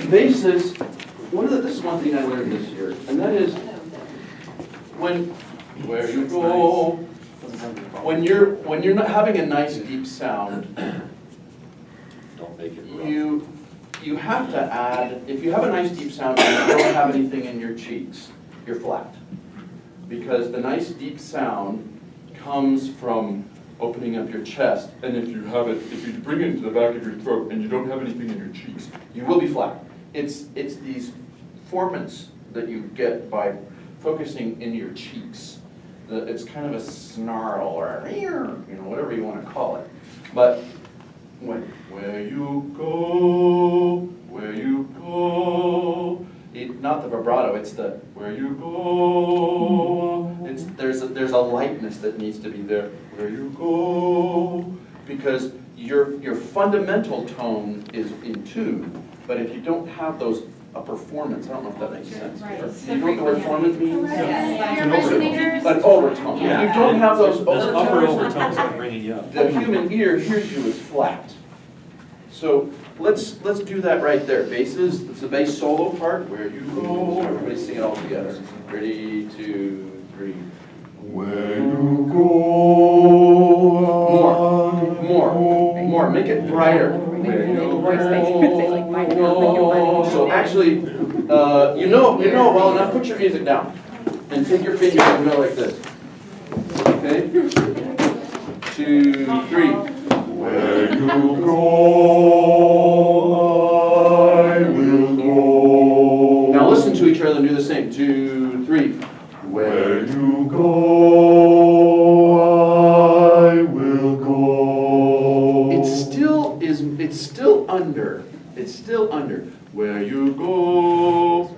Vases, this is one thing I learned this year, and that is where you go, when you're not having a nice deep sound, Don't make it you have to add, if you have a nice deep sound and you don't have anything in your cheeks, you're flat. Because the nice deep sound comes from opening up your chest, and if you bring it into the back of your throat and you don't have anything in your cheeks, you will be flat. It's these formants that you get by focusing in your cheeks. It's kind of a snarl or whatever you want to call it. But where you go, not the vibrato, it's the where you go. There's a lightness that needs to be there. Where you go, because your fundamental tone is in tune. But if you don't have those upper formants, I don't know if that makes sense. Right. You know what the word formant means? Yes. Your resonators. An overtone. Yeah. If you don't have those Those upper overtones, overtones are bringing you up. the human ear hears you as flat. So let's do that right there. Basses, it's the bass solo part. Where you go. Everybody sing it all together. Ready, 2, 3. Where you go. More. Make it brighter. Where you go. So actually, you know it well enough. Put your music down and take your fingers and go like this. Okay. 2, 3. Where you go, I will go. Now listen to each other and do the same. 2, 3. Where you go, I will go. It's still under. It's still under. Where you go,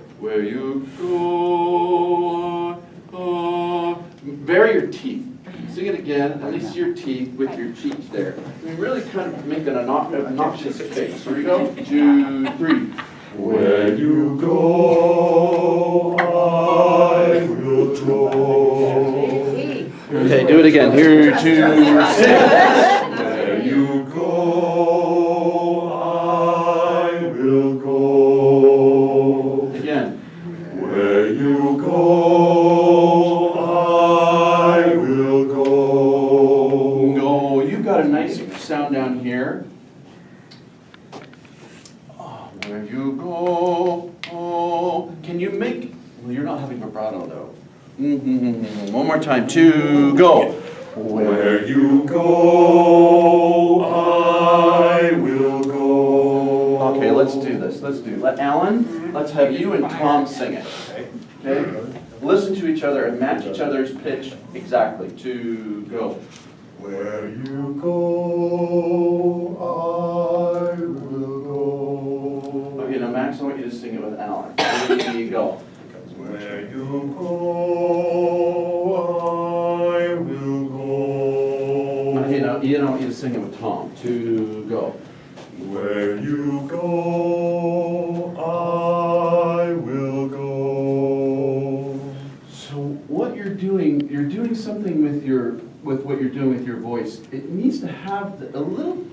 bury your teeth. Sing it again, at least your teeth with your cheeks there. I mean, really kind of make an obnoxious face. Here we go. 2, 3. Where you go, I will go. Okay, do it again. Here, 2, 6. Where you go, I will go. Again. Where you go, I will go. Go. You've got a nice sound down here. Oh, where you go, oh. Can you make, well, you're not having vibrato though. One more time. 2, go. Where you go, I will go. Okay, let's do this. Let Alan, let's have you and Tom sing it. Okay? Listen to each other and match each other's pitch exactly. 2, go. Where you go, I will go. Okay, now Max, I want you to sing it with Alan. There you go. Where you go, I will go. Okay, now I want you to sing it with Tom. 2, go. Where you go, I will go. So what you're doing something with what you're doing with your voice. It needs to have a little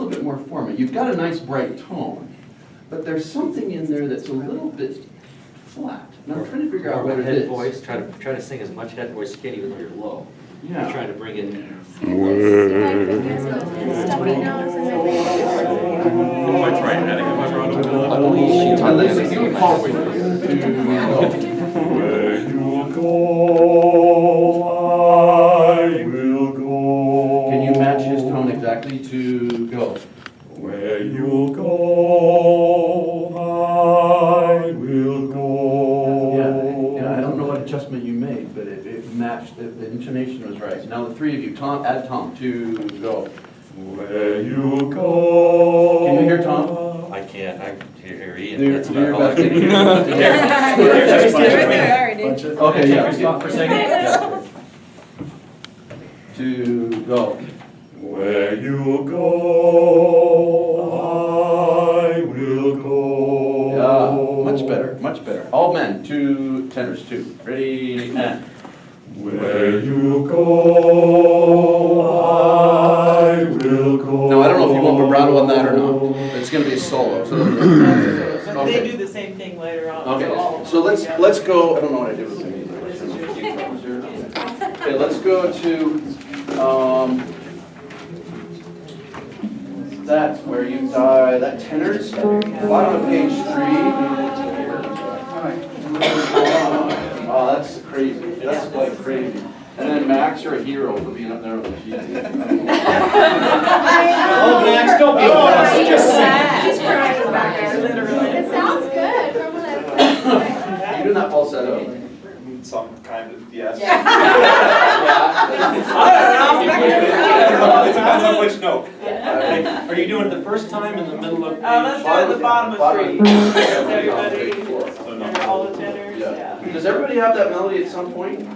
bit more format. You've got a nice bright tone, but there's something in there that's a little bit flat. And I'm trying to figure out what it Head is. voice. Try to sing as much head voice you can, even though you're low. Yeah. Trying to bring it. Stuffy nose and then If I tried it, I think if I brought it to Listen, you can call it. Where you go, I will go. Can you match his tone exactly to go? Where you go, I will go. Yeah, I don't know what adjustment you made, but it matched, the intonation was right. Now the three of you, Tom, add Tom to go. Where you go. Can you hear Tom? I can't, I can hear Ian. Do That's do your about best. all I can Can you- Okay, yeah. Stop for a second. Yeah. To go. Where you go, I will go. Yeah, much better, much better. All men, two tenors, two. Ready, and. Where you go, I will go. Now, I don't know if you want vibrato on that or not. It's gonna be a solo, so. But they Okay. do the same thing later on. Okay, all of so them let's together. go, I don't know what I did with the music. Okay, let's go to, that's where you die, that tenors, bottom of page 3. Oh, that's crazy, that's like crazy. And then Max, you're a hero for being up there with the sheet. Oh, Max, don't be just sing. He's crying back there. Literally. It sounds good from what I've heard. You doing that falsetto? Some kind of, yes. Yeah. It depends on which note. Are you doing it the first time in the middle of? Let's start at the bottom of 3. Everybody, Yeah. all the tenors, yeah. Does everybody have that melody at some point?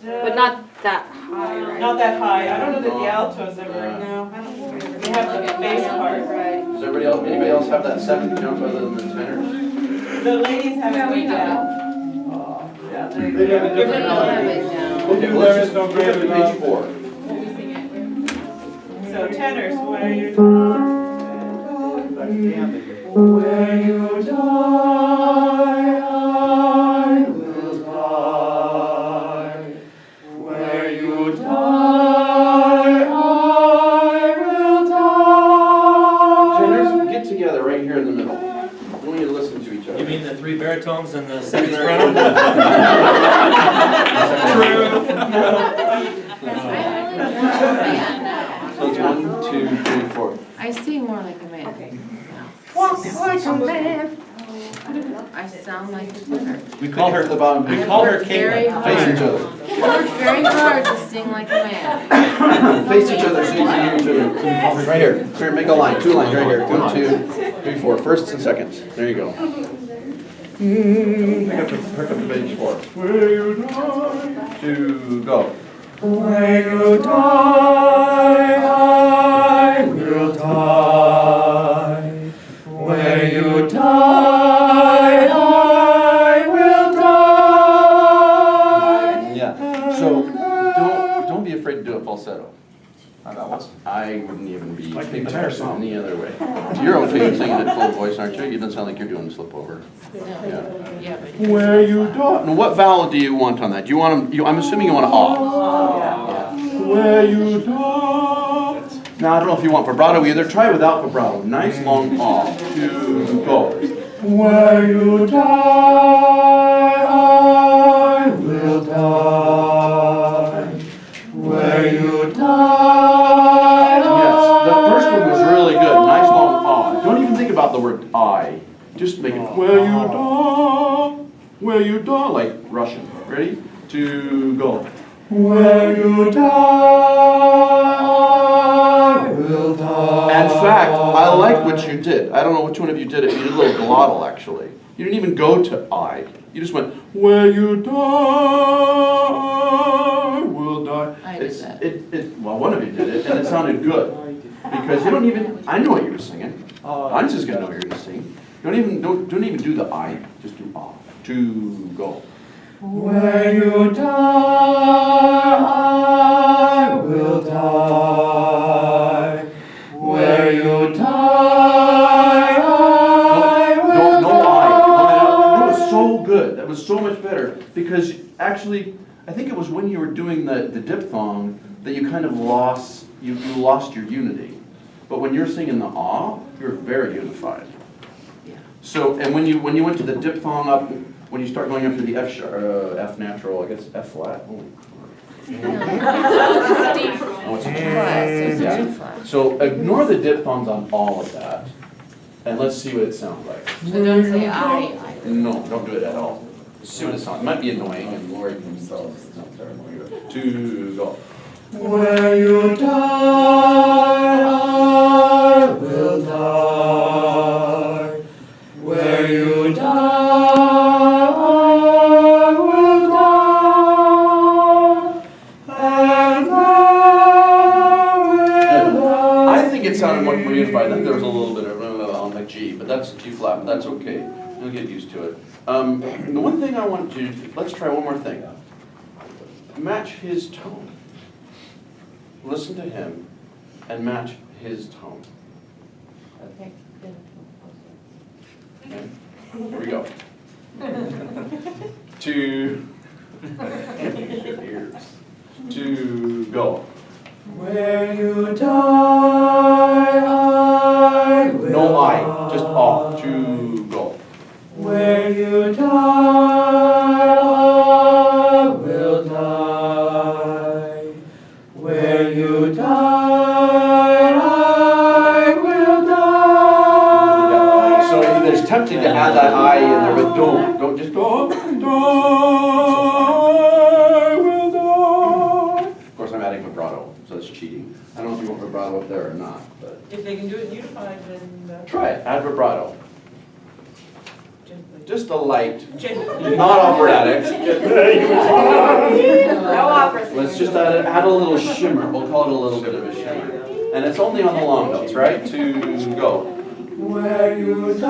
But not that high, right? Not that high. I don't know that the altos ever, No, I don't think we ever. they have the bass part. Right. Does anybody else have that seventh jump other than the tenors? The ladies have Yeah, it we way have down. Yeah, They have a different different melody. Okay, let's just go to page 4. So tenors, where you Where you die, I will die. Where you die, I will die. Tenors, get together right here in the middle. I want you to listen to each other. You mean the 3 baritones and the 7 soprano? So it's 1, 2, 3, 4. I sing more like a man. Okay. Walk like a man. I sound like a tenor. We call her, The bottom. we call her Very Kate. hard. Face each other. I worked very hard to sing like a man. Face each other so you can hear each other. Right here. Here, make a line. 2 lines right here. 1, 2, 3, 4. Firsts and seconds. There you go. Pick up the page 4. Where you die, To go. where you die, I will die. Where you die, I will die. Yeah. So don't be afraid to do a falsetto. I wouldn't even be thinking any other way. You're okay singing it full voice, aren't you? You don't sound like you're doing a slip over. Yeah. Yeah, but Where you die, Now, what vowel do you want on that? Do you want them? I'm assuming you want an ah. where you die. Now I don't know if you want vibrato either. Try without vibrato. Nice long ah. To go. Where you die, I will die. Where you die, Yes, the first one was really good. Nice long ah. Don't even think about the word I. Just make it where you die, like Russian. Ready? To go. where you die, I will die. In fact, I like what you did. I don't know which one of you did it. You did a little glottal, actually. You didn't even go to I. You just went, where you die, will die. I did that. Well, one of you did it, and it sounded good. Because you don't even, I know what you were singing. I'm just gonna know what you're gonna sing. Don't even do the I, just do ah. To go. Where you die, I will die. Where you die, I No, will no I. die. That was so good. That was so much better. Because actually, I think it was when you were doing the diphthong that you kind of lost, you lost your unity. But when you're singing the ah, you're very unified. Yeah. So, and when you went to the diphthong up, when you start going up to the F natural, I guess F flat. Oh, it's a G. Flat, so it's a Yeah. G flat. So ignore the diphthongs on all of that, and let's see what it sounds like. So don't say I. No, don't do it at all. See what it sounds. It might be annoying, and Lori can tell us it's not terrible. Here we go. 2, go. Where you die, I will die. Where you die, I will die. And I think it sounded much more unified. I think there was a little bit of on the G, but that's G flat, but that's okay. You'll get used to it. The one thing I want to do, let's try one more thing. Match his tone. Listen to him and match his tone. Okay. Okay? Here we go. 2, ears. 2, go. where you die, I will No I, just die. ah. 2, go. Where you die, I will die. Where you die, I will die. So there's tempting to add that I in there, but don't just go. I will die. Of course, I'm adding vibrato, so it's cheating. I don't know if you want vibrato up there or not, but If they can do it unified, then. try it. Add vibrato. Gently. Just a light, Gently. not operatic. No opera singers. Let's just add a little shimmer. We'll call it a little bit of a shimmer. And it's only on the long notes, right? 2, go. Where you die,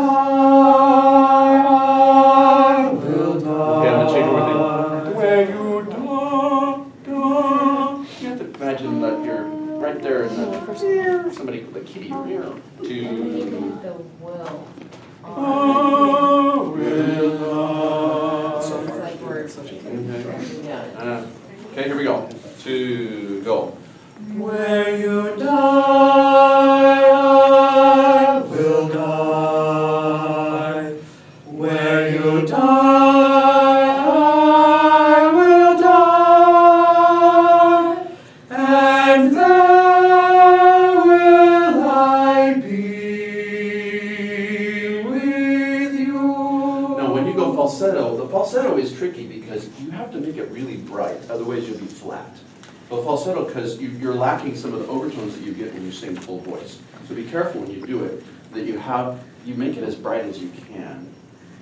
I will die. Okay, I'm gonna change everything. Where you die. You have to imagine that you're right there in the somebody with a kitty ear. 2. The will. I will die. So it's like we're. Yeah. Okay, here we go. 2, go. Where you die, I will die. Where you die, I will die. And there will I be with you. Now, when you go falsetto, the falsetto is tricky because you have to make it really bright, otherwise you'll be flat. But falsetto, because you're lacking some of the overtones that you get when you sing full voice. So be careful when you do it, that you make it as bright as you can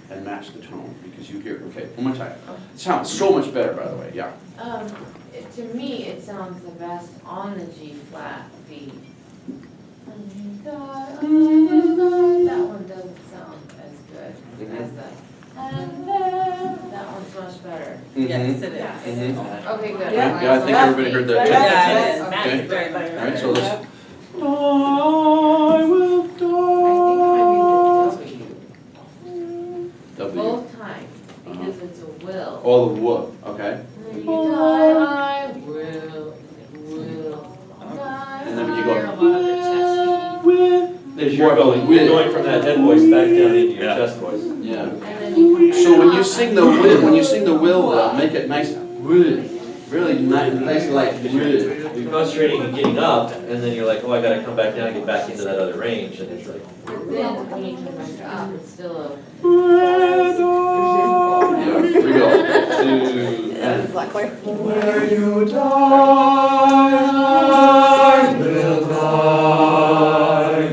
and match the tone, because you hear, okay, one more time. It sounds so much better, by the way, yeah. To me, it sounds the best on the G flat beat. That one doesn't sound as good as the. That one's much better. Yes, it is. Mhm. Okay, good. Yeah, I think everybody heard that. Yeah, it is. Okay. Very much. All right, so let's. I will I think I W. mean the W. Both times, because it's a will. Oh, the whoop, okay. When you die, I will die. And then when you go, A lot of the chest There's You're going from that head voice back down into your Yeah. chest voice. yeah. and then you come back So when you up. sing the will, make it nice, really nice like You're concentrating and getting up, and then you're like, oh, I gotta come back down and get back into that other range, and it's like, But then when you come back up, it's still a. Yeah, here we go. 2, and. Where you die, I will die.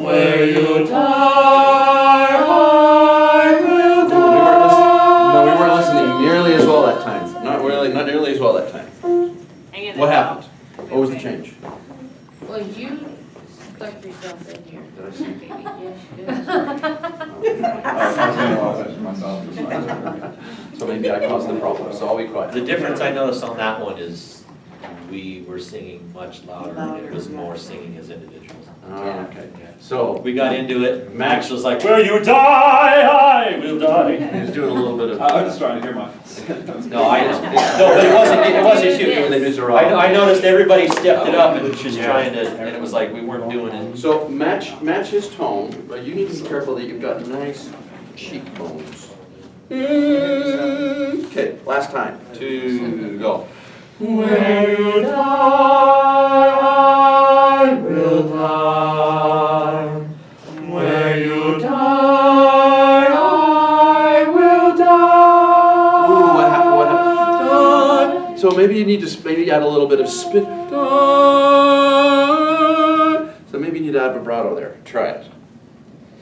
Where you die, I will die. No, we weren't listening nearly as well that time. Not nearly as well that time. What happened? What was the change? Well, you stuck yourself in here. Did I see? Yes, So maybe I caused the problem, so I'll be quiet. the difference I noticed on that one is we were singing much louder, and it was more singing as individuals. Oh, okay. So, We got into it, Max was like, where you die, I will die. he's doing a little bit of. I'm just trying to hear my. No, I know, no, but it wasn't you. Les Miserables. I noticed everybody stepped it up and was just trying to, and it was like, we weren't doing it. So match his tone, but you need to be careful that you've got nice cheekbones. Okay, last time. 2, go. Where you die, I will die. Where you die, I will die. Ooh, what happened? So maybe you need to maybe add a little bit of spin. So maybe you need to add vibrato there. Try it.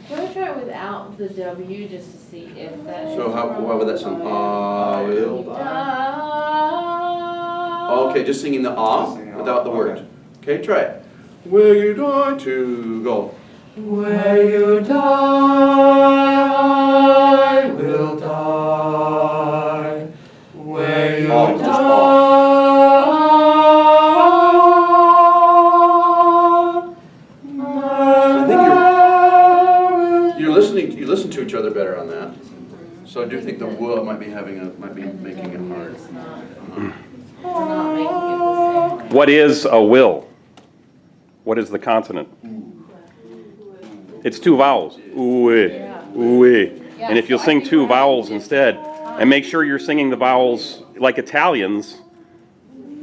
Can we try it without the W just to see if that? So how would that sound? I will. Okay, just singing the ah without the word. Okay, try it. Where you die to go. Where you die, I will die. Where you Oh, just die. You listen to each other better on that. So I do think the w might be making it hard. It's not, we're not making it the same. What is a will? What is the consonant? It's 2 vowels. Ooh, ooh. And if you'll sing 2 vowels instead, and make sure you're singing the vowels like Italians,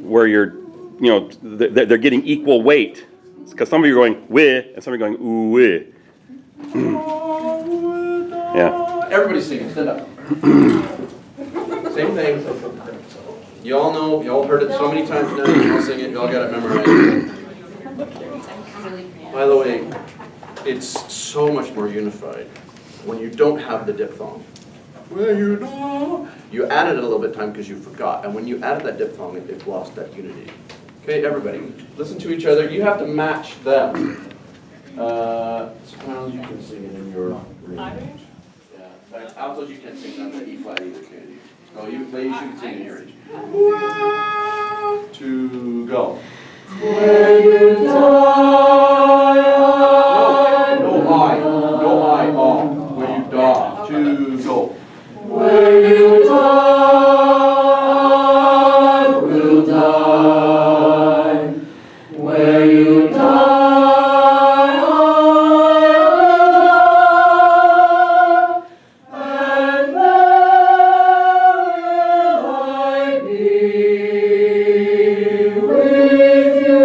where you're, they're getting equal weight. Because some of you are going wi, and some of you are going ooh. Yeah. Everybody sing it. Stand up. Same thing. You all know. You all heard it so many times now. You all sing it. You all got it memorized. By the way, it's so much more unified when you don't have the diphthong. Where you know. You added it a little bit of time because you forgot, and when you added that diphthong, it lost that unity. Okay, everybody, listen to each other. You have to match them. Sopranos, you can sing it in your range. Yeah. Altos, you can't sing down the E flat either, can you? No, you should sing in your range. 1, 2, go. Where you die, No I, all. Where you die. 2, go. where you die, I will die. Where you die, I will die. And there will I be with you.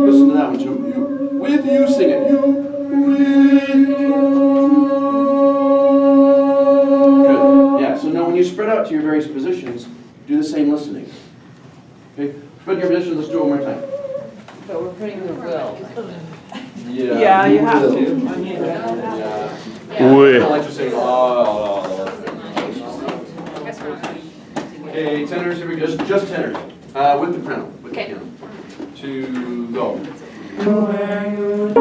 Listen to that one too. You, with you, sing it. You, with you. Good. Yeah, so now when you spread out to your various positions, do the same listening. Okay? Spread your positions, let's do it one more time. But we're putting the will. Yeah, you have to. I mean, Yeah. I Ooh. don't like to sing. Okay, tenors, here we go. Just tenors. With the piano. With the Okay. piano. 2, go. Where you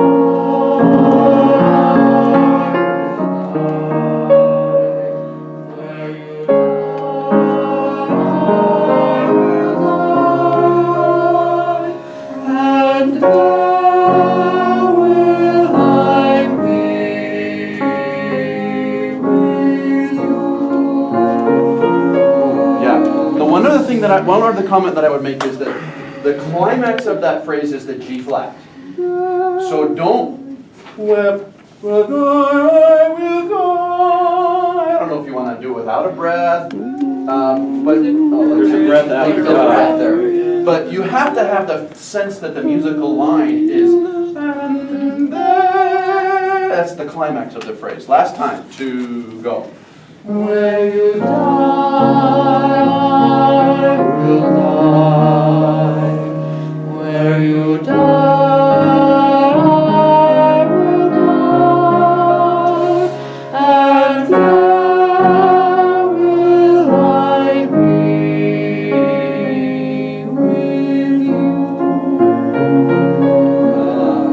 one other comment that I would make is that the climax of that phrase is the G flat. So don't flip, will go, I will go. I don't know if you want to do it without a breath, but there's a breath after there. But you have to have the sense that the musical line is, and that's the climax of the phrase. Last time, to go. Where you die, I will die. Where you die, I will die. And there will I be with you.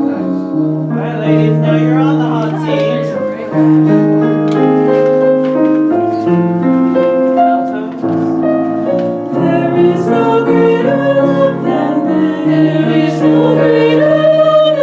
Nice. all right, ladies, now you're on the hot seat. There is no greater love than this. There is no greater love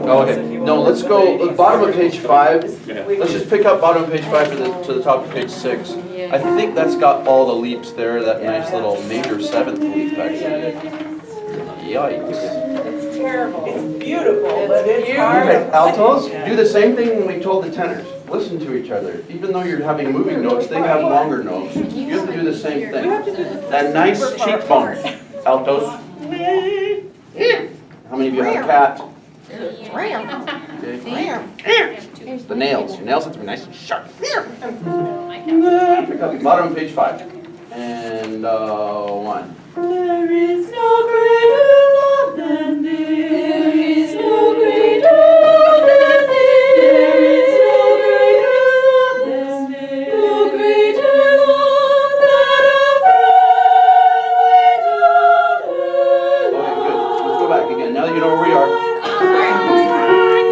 Oh, okay, no, let's go, bottom of page 5. Let's just pick up bottom of page 5 to the top of page 6. I think that's got all the leaps there, that nice little major 7th leap actually. Yikes. It's terrible. It's beautiful, but it's hard. Okay, altos, do the same thing when we told the tenors. Listen to each other. Even though you're having moving notes, they have longer notes. You have to do the same thing. That nice cheekbone. Altos. How many of you have a cat? Okay. The nails. Your nails have to be nice and sharp. Pick up bottom of page 5. And 1. There is no greater love than this. There is no greater love than this. There is no greater love than this. No greater love than a friend without Okay, good. Let's go back again. Now that you know where we are.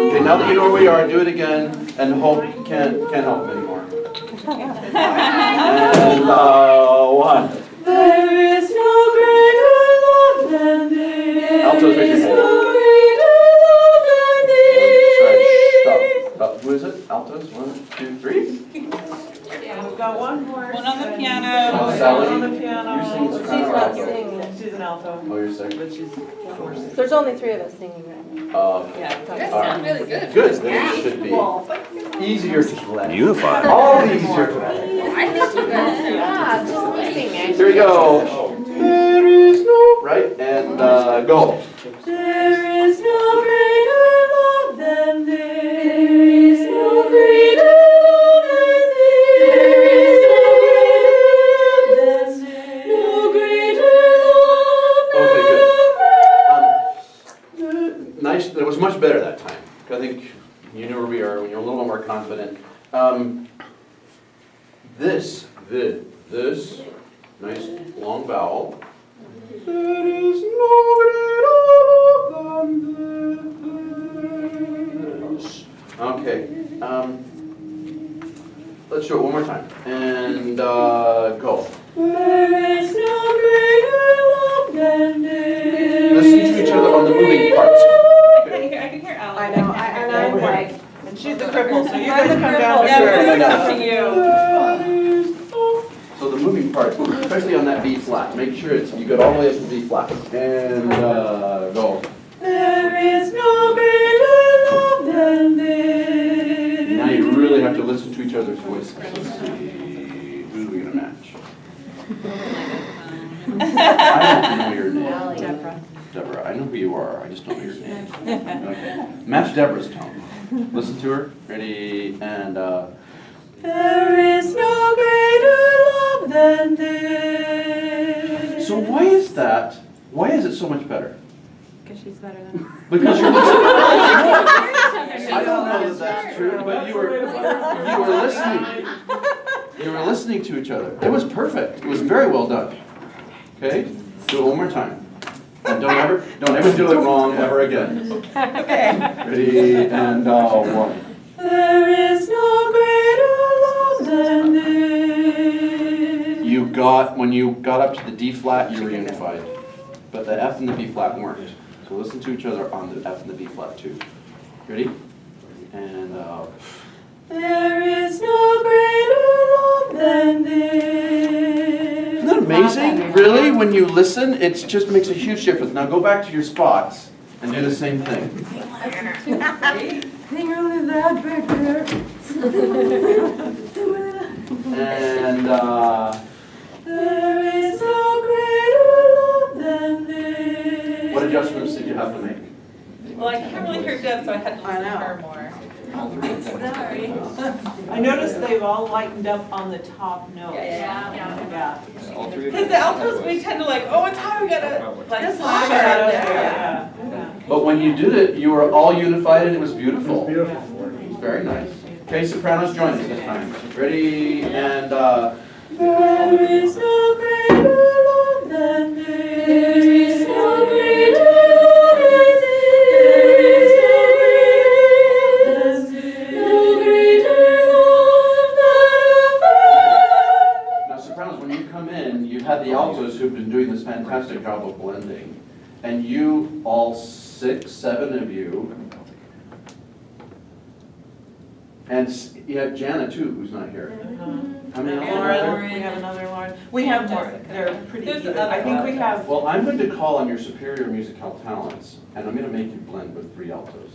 Okay, now that you know where we are, do it again. And hope you can't help them anymore. And 1. There is no greater love than this. Altos, raise your hand. No greater love than this. Sorry, stop. Who is it? Altos? 1, 2, 3. We've got one more. One on the piano. Oh, Sally. One on the piano. You're singing soprano She's or not alto? singing. She's an alto, Oh, you're second. but she's, of course. There's only 3 of us singing right now. Yeah. That All right. sounds really good. Good, then it should be easier to play. Unified. All easier to play. I think you guys. Yeah, just me singing. Here we go. There is no, right, and go. There is no greater love than this. There is no greater love than this. There is no greater love than this. No greater love than Okay, good. Nice, that was much better that time. I think you knew where we are when you're a little more confident. This, nice long vowel. There is no greater love than this. Okay, let's do it one more time. And go. There is no greater love than this. Listen to each other on the moving parts. I can hear Alex. I know, and I'm like, And she's the cripple, so you I'm guys the come down to cripple. Yeah, her. we're to you. So the moving parts, especially on that B flat, make sure it's, you got all the way up to B flat. And go. There is no greater love than this. Now you really have to listen to each other's voices. Let's see, who are we gonna match? I don't know your name. Deborah, I know who you are, I just don't know your name. Okay. Match Deborah's tone. Listen to her. Ready, and There is no greater love than this. so why is that? Why is it so much better? Because she's better than us. Because you're listening. I don't know that that's true, but you were listening. You were listening to each other. It was perfect. It was very well done. Okay? Do it one more time. And don't ever do it wrong ever again. Okay. Ready, and 1. There is no greater love than this. You got, when you got up to the D flat, you were unified. But the F and the B flat weren't. So listen to each other on the F and the B flat too. Ready? And There is no greater love than this. isn't that amazing? Really? When you listen, it just makes a huge difference. Now go back to your spots and do the same thing. Sing really loud back there. And There is no greater love than this. what adjustments did you have to make? Well, I can't really hear Deb, so I had to listen to her more. Sorry. I noticed they've all lightened up on the top notes. Yeah. All three of Because the altos, we tend to like, oh, it's high, we gotta like slam it Yeah, out there. yeah. But when you did it, you were all unified and it was beautiful. It was very nice. Okay, sopranos, join us this time. Ready, and There is no greater love than this. There is no greater love than this. There is no greater love than this. now sopranos, when you come in, you've had the altos who've been doing this fantastic job of blending. And you, all 6, 7 of you, And you have Jana too, who's not here. How many And else are there? Lauren, we have another Lauren. We have more, they're pretty There's good. another I think we one. have, Well, I'm going to call on your superior musical talents, and I'm going to make you blend with three altos.